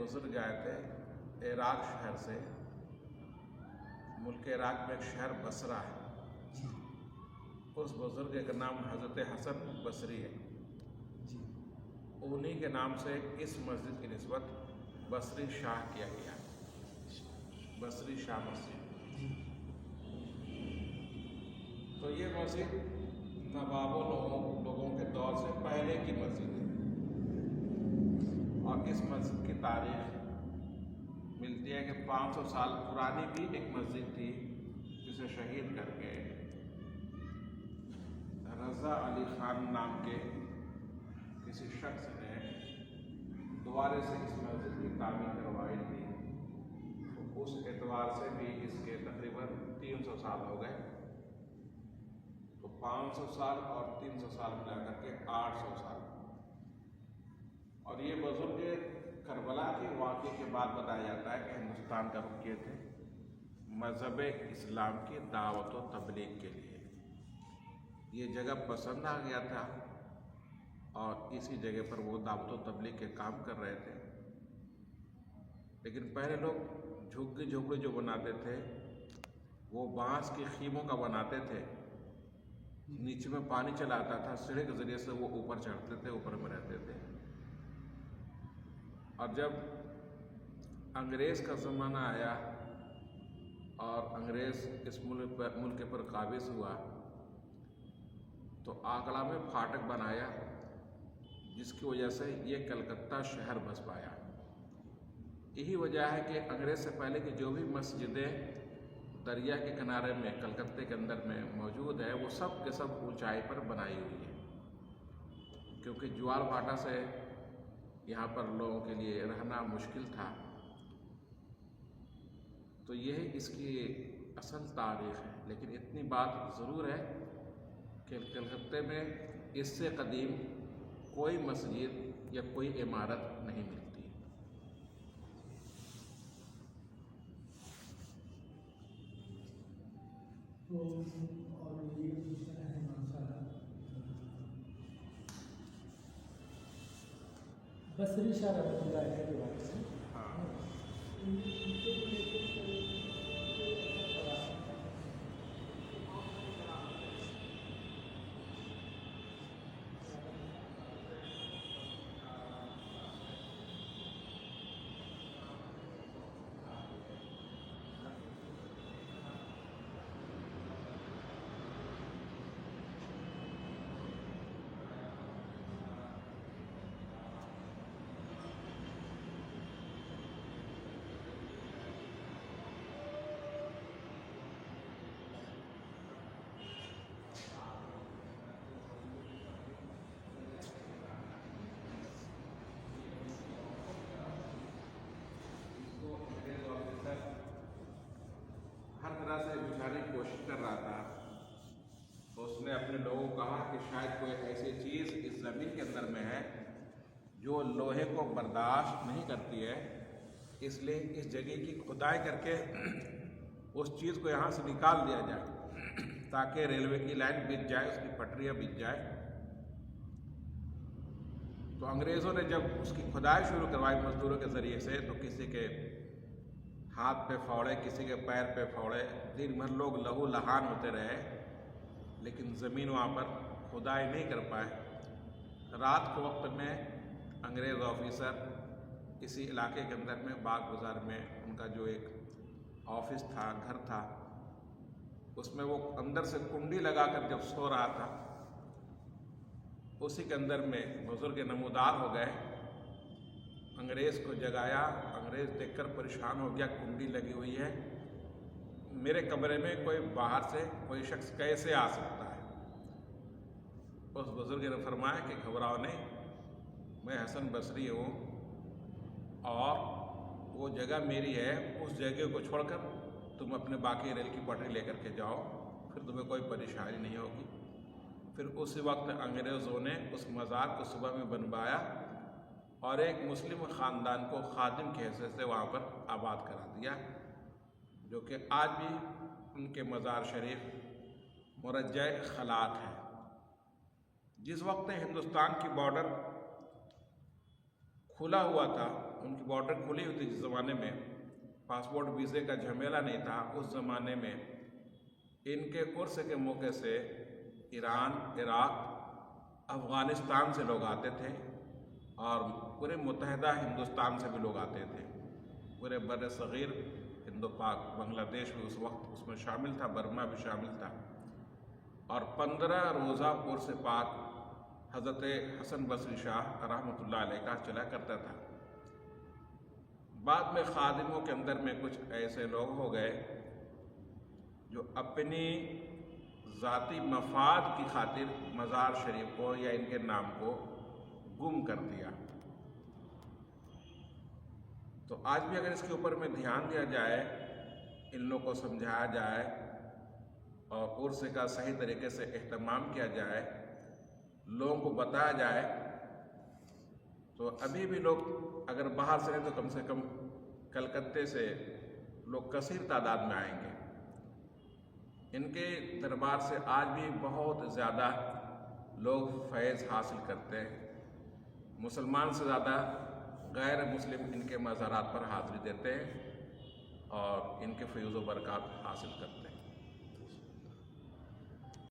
بزرگ آئے تھے عراق شہر سے. ملک عراق میں ایک شہر بصرہ ہے. اس بزرگ کا نام حضرت حسن بصری ہے. انہی کے نام سے اس مسجد کی نسبت بصری شاہ کیا گیا. بصری شاہ مسجد. تو یہ مسجد نوابوں لوگوں کے دور سے پہلے کی مسجد ہے. اور اس مسجد کی تاریخ ملتی ہے کہ 500 سال پرانی بھی ایک مسجد تھی جسے شہید کر کے رضا علی خان نام کے کسی شخص نے دوبارے سے اس مسجد کی تعمیر کروائی تھی. تو اس اعتبار سے بھی اس کے تقریباً 300 سال ہو گئے. تو 500 سال اور 300 سال ملا کر کے 800 سال. اور یہ بزرگ کربلا کے واقعے کے بعد بتایا جاتا ہے کہ ہندوستان کا رخ کیے تھے مذہب اسلام کی دعوت و تبلیغ کے لیے. یہ جگہ پسند آ گیا تھا اور اسی جگہ پر وہ دعوت و تبلیغ کے کام کر رہے تھے. لیکن پہلے لوگ جھگی جھوپڑی جو بناتے تھے وہ بانس کی خیموں کا بناتے تھے. نیچے میں پانی چلا آتا تھا, سیڑھے کے ذریعے سے وہ اوپر چڑھتے تھے, اوپر میں رہتے تھے. اور جب انگریز کا زمانہ آیا اور انگریز اس ملک پر قابض ہوا تو آگرہ میں پھاٹک بنایا, جس کی وجہ سے یہ کلکتہ شہر بس پایا. یہی وجہ ہے کہ انگریز سے پہلے کی جو بھی مسجدیں دریا کے کنارے میں کلکتہ کے اندر میں موجود ہے وہ سب کے سب اونچائی پر بنائی ہوئی ہے, کیونکہ جوار بھاٹا سے یہاں پر لوگوں کے لیے رہنا مشکل تھا. تو یہ اس کی اصل تاریخ ہے. لیکن اتنی بات ضرور ہے کہ کلکتہ میں اس سے قدیم کوئی مسجد یا کوئی عمارت نہیں ملتی. تو اور یہ دوسرا ہے مسئلہ بصری شاہ رحمۃ اللہ علیہ کے بارے سے. ہر طرح سے بچھانے کی کوشش کر رہا تھا. تو اس نے اپنے لوگوں کو کہا کہ شاید کوئی ایسی چیز اس زمین کے اندر میں ہے جو لوہے کو برداشت نہیں کرتی ہے, اس لیے اس جگہ کی کھدائی کر کے اس چیز کو یہاں سے نکال دیا جائے تاکہ ریلوے کی لائن بچ جائے, اس کی پٹریاں بچ جائے. تو انگریزوں نے جب اس کی کھدائی شروع کروائی مزدوروں کے ذریعے سے تو کسی کے ہاتھ پہ پھوڑے, کسی کے پیر پہ پھوڑے, دن بھر لوگ لہو لہان ہوتے رہے, لیکن زمین وہاں پر کھدائی نہیں کر پائے. رات کے وقت میں انگریز آفیسر اسی علاقے کے اندر میں باغ بازار میں ان کا جو ایک آفس تھا, گھر تھا, اس میں وہ اندر سے کنڈی لگا کر جب سو رہا تھا, اسی کے اندر میں بزرگ نمودار ہو گئے. انگریز کو جگایا. انگریز دیکھ کر پریشان ہو گیا, کنڈی لگی ہوئی ہے, میرے کمرے میں کوئی باہر سے کوئی شخص کیسے آ سکتا ہے. اس بزرگ نے فرمایا کہ گھبراؤ نہیں, میں حسن بصری ہوں اور وہ جگہ میری ہے, اس جگہ کو چھوڑ کر تم اپنے باقی ریل کی پٹری لے کر کے جاؤ, پھر تمہیں کوئی پریشانی نہیں ہوگی. پھر اسی وقت انگریزوں نے اس مزار کو صبح میں بنوایا اور ایک مسلم خاندان کو خادم کی حیثیت سے وہاں پر آباد کرا دیا, جو کہ آج بھی ان کے مزار شریف مرجع خلاق ہے. جس وقت ہندوستان کی بارڈر کھلا ہوا تھا ان کی بارڈر کھلی ہوئی تھی جس زمانے میں، پاسپورٹ ویزے کا جھمیلا نہیں تھا، اس زمانے میں ان کے عرس کے موقع سے ایران، عراق، افغانستان سے لوگ آتے تھے اور پورے متحدہ ہندوستان سے بھی لوگ آتے تھے، پورے بر صغیر ہند و پاک، بنگلہ دیش بھی اس وقت اس میں شامل تھا، برما بھی شامل تھا، اور 15 روزہ عرس پاک حضرت حسن بصری شاہ رحمۃ اللہ علیہ کا چلا کرتا تھا۔ بعد میں خادموں کے اندر میں کچھ ایسے لوگ ہو گئے جو اپنی ذاتی مفاد کی خاطر مزار شریف کو یا ان کے نام کو گم کر دیا۔ تو آج بھی اگر اس کے اوپر میں دھیان دیا جائے، ان لوگوں کو سمجھایا جائے اور عرس کا صحیح طریقے سے اہتمام کیا جائے، لوگوں کو بتایا جائے، تو ابھی بھی لوگ اگر باہر سے ہیں تو کم سے کم کلکتے سے لوگ کثیر تعداد میں آئیں گے۔ ان کے دربار سے آج بھی بہت زیادہ لوگ فیض حاصل کرتے ہیں، مسلمان سے زیادہ غیر مسلم ان کے مزارات پر حاضری دیتے ہیں اور ان کے فیض و برکات حاصل کرتے ہیں۔